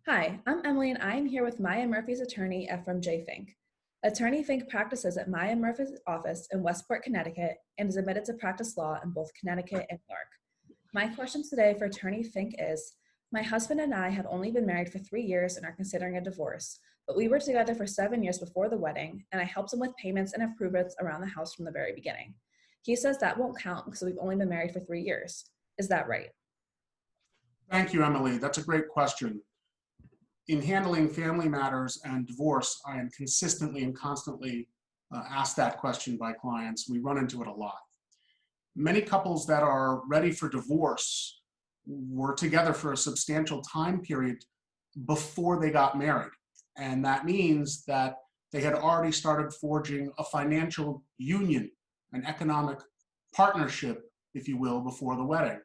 Hi, I'm Emily and I am here with Maya Murphy's attorney, Ephraim J. Fink. Attorney Fink practices at Maya Murphy's office in Westport, Connecticut, and is admitted to practice law in both Connecticut and New York. My question today for Attorney Fink is, my husband and I have only been married for 3 years and are considering a divorce, but we were together for 7 years before the wedding, and I helped him with payments and improvements around the house from the very beginning. He says that won't count because we've only been married for 3 years. Is that right? Thank you, Emily. That's a great question. In handling family matters and divorce, I am consistently and constantly asked that question by clients. We run into it a lot. Many couples that are ready for divorce were together for a substantial time period before they got married. And that means that they had already started forging a financial union, an economic partnership, if you will, before the wedding.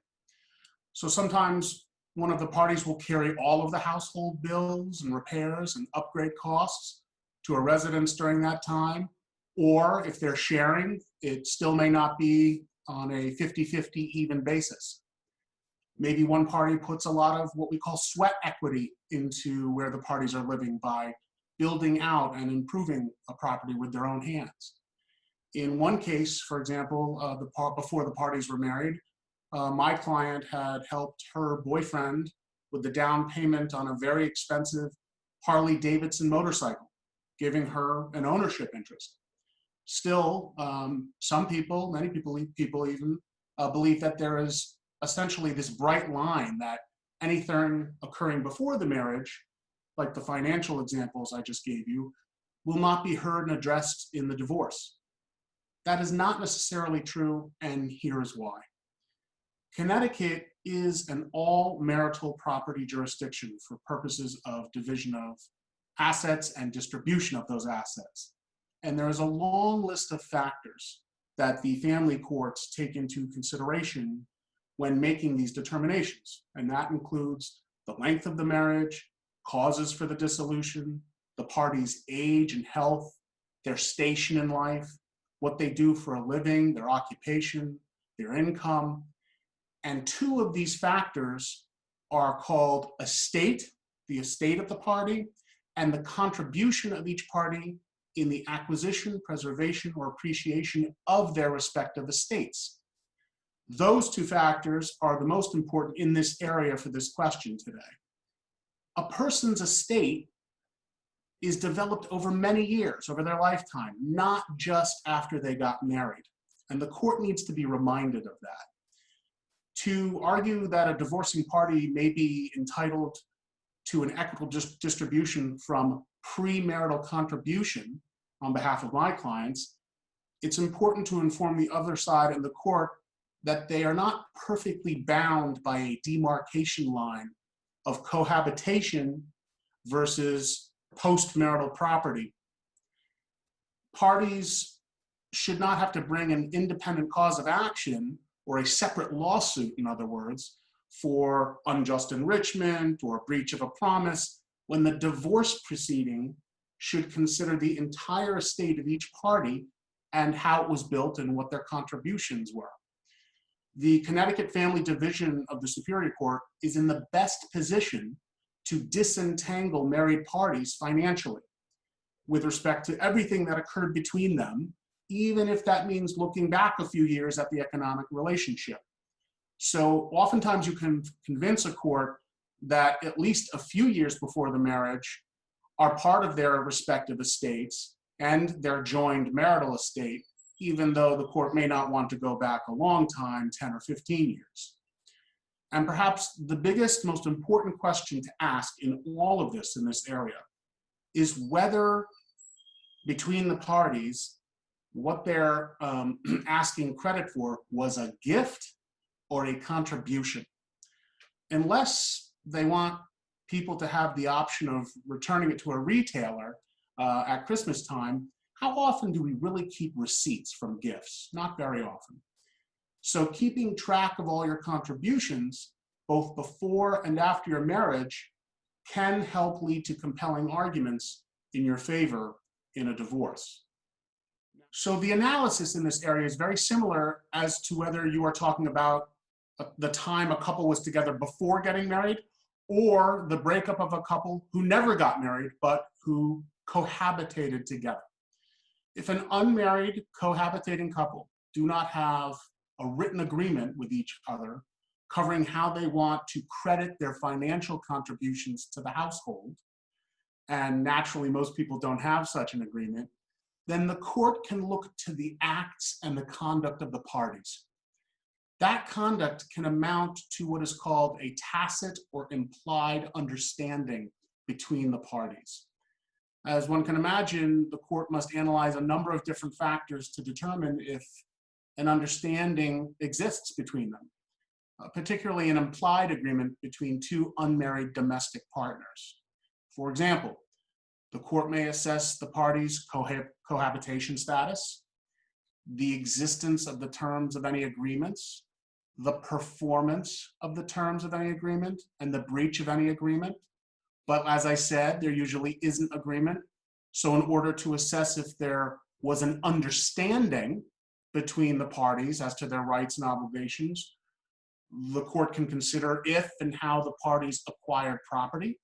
So sometimes one of the parties will carry all of the household bills and repairs and upgrade costs to a residence during that time. Or if they're sharing, it still may not be on a 50-50 even basis. Maybe one party puts a lot of what we call sweat equity into where the parties are living by building out and improving a property with their own hands. In one case, for example, before the parties were married, my client had helped her boyfriend with the down payment on a very expensive Harley Davidson motorcycle, giving her an ownership interest. Still, some people, many people even, believe that there is essentially this bright line that anything occurring before the marriage, like the financial examples I just gave you, will not be heard and addressed in the divorce. That is not necessarily true, and here is why. Connecticut is an all-marital property jurisdiction for purposes of division of assets and distribution of those assets. And there is a long list of factors that the family courts take into consideration when making these determinations. And that includes the length of the marriage, causes for the dissolution, the parties' age and health, their station in life, what they do for a living, their occupation, their income. And two of these factors are called estate, the estate of the party, and the contribution of each party in the acquisition, preservation, or appreciation of their respective estates. Those two factors are the most important in this area for this question today. A person's estate is developed over many years, over their lifetime, not just after they got married. And the court needs to be reminded of that. To argue that a divorcing party may be entitled to an equitable distribution from premarital contribution on behalf of my clients, it's important to inform the other side and the court that they are not perfectly bound by a demarcation line of cohabitation versus post-marital property. Parties should not have to bring an independent cause of action or a separate lawsuit, in other words, for unjust enrichment or breach of a promise, when the divorce proceeding should consider the entire estate of each party and how it was built and what their contributions were. The Connecticut Family Division of the Superior Court is in the best position to disentangle married parties financially with respect to everything that occurred between them, even if that means looking back a few years at the economic relationship. So oftentimes you can convince a court that at least a few years before the marriage are part of their respective estates and their joined marital estate, even though the court may not want to go back a long time, 10 or 15 years. And perhaps the biggest, most important question to ask in all of this in this area is whether between the parties, what they're asking credit for was a gift or a contribution. Unless they want people to have the option of returning it to a retailer at Christmas time, how often do we really keep receipts from gifts? Not very often. So keeping track of all your contributions, both before and after your marriage, can help lead to compelling arguments in your favor in a divorce. So the analysis in this area is very similar as to whether you are talking about the time a couple was together before getting married or the breakup of a couple who never got married, but who cohabitated together. If an unmarried cohabitating couple do not have a written agreement with each other covering how they want to credit their financial contributions to the household, and naturally most people don't have such an agreement, then the court can look to the acts and the conduct of the parties. That conduct can amount to what is called a tacit or implied understanding between the parties. As one can imagine, the court must analyze a number of different factors to determine if an understanding exists between them, particularly an implied agreement between two unmarried domestic partners. For example, the court may assess the parties' cohabitation status, the existence of the terms of any agreements, the performance of the terms of any agreement, and the breach of any agreement. But as I said, there usually isn't agreement. So in order to assess if there was an understanding between the parties as to their rights and obligations, the court can consider if and how the parties acquired property,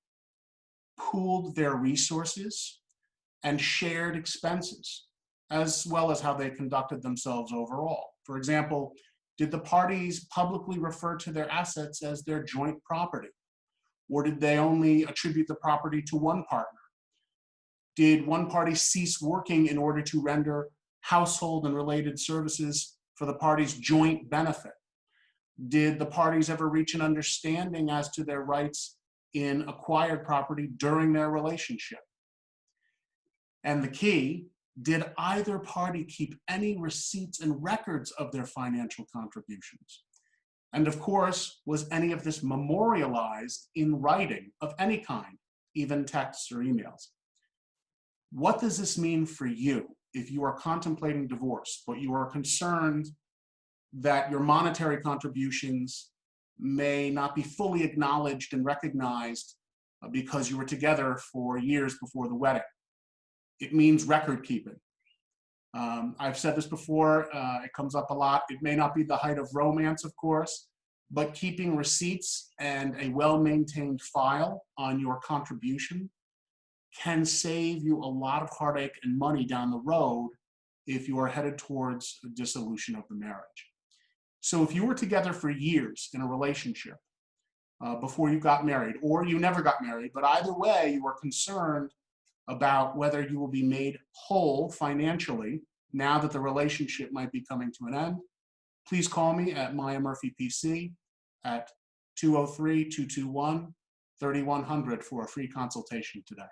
pooled their resources, and shared expenses, as well as how they conducted themselves overall. For example, did the parties publicly refer to their assets as their joint property? Or did they only attribute the property to one partner? Did one party cease working in order to render household and related services for the parties' joint benefit? Did the parties ever reach an understanding as to their rights in acquired property during their relationship? And the key, did either party keep any receipts and records of their financial contributions? And of course, was any of this memorialized in writing of any kind, even texts or emails? What does this mean for you if you are contemplating divorce, but you are concerned that your monetary contributions may not be fully acknowledged and recognized because you were together for years before the wedding? It means record keeping. I've said this before, it comes up a lot. It may not be the height of romance, of course, but keeping receipts and a well-maintained file on your contribution can save you a lot of heartache and money down the road if you are headed towards a dissolution of the marriage. So if you were together for years in a relationship before you got married, or you never got married, but either way, you are concerned about whether you will be made whole financially now that the relationship might be coming to an end, please call me at Maya Murphy PC at 203-221-3100 for a free consultation today.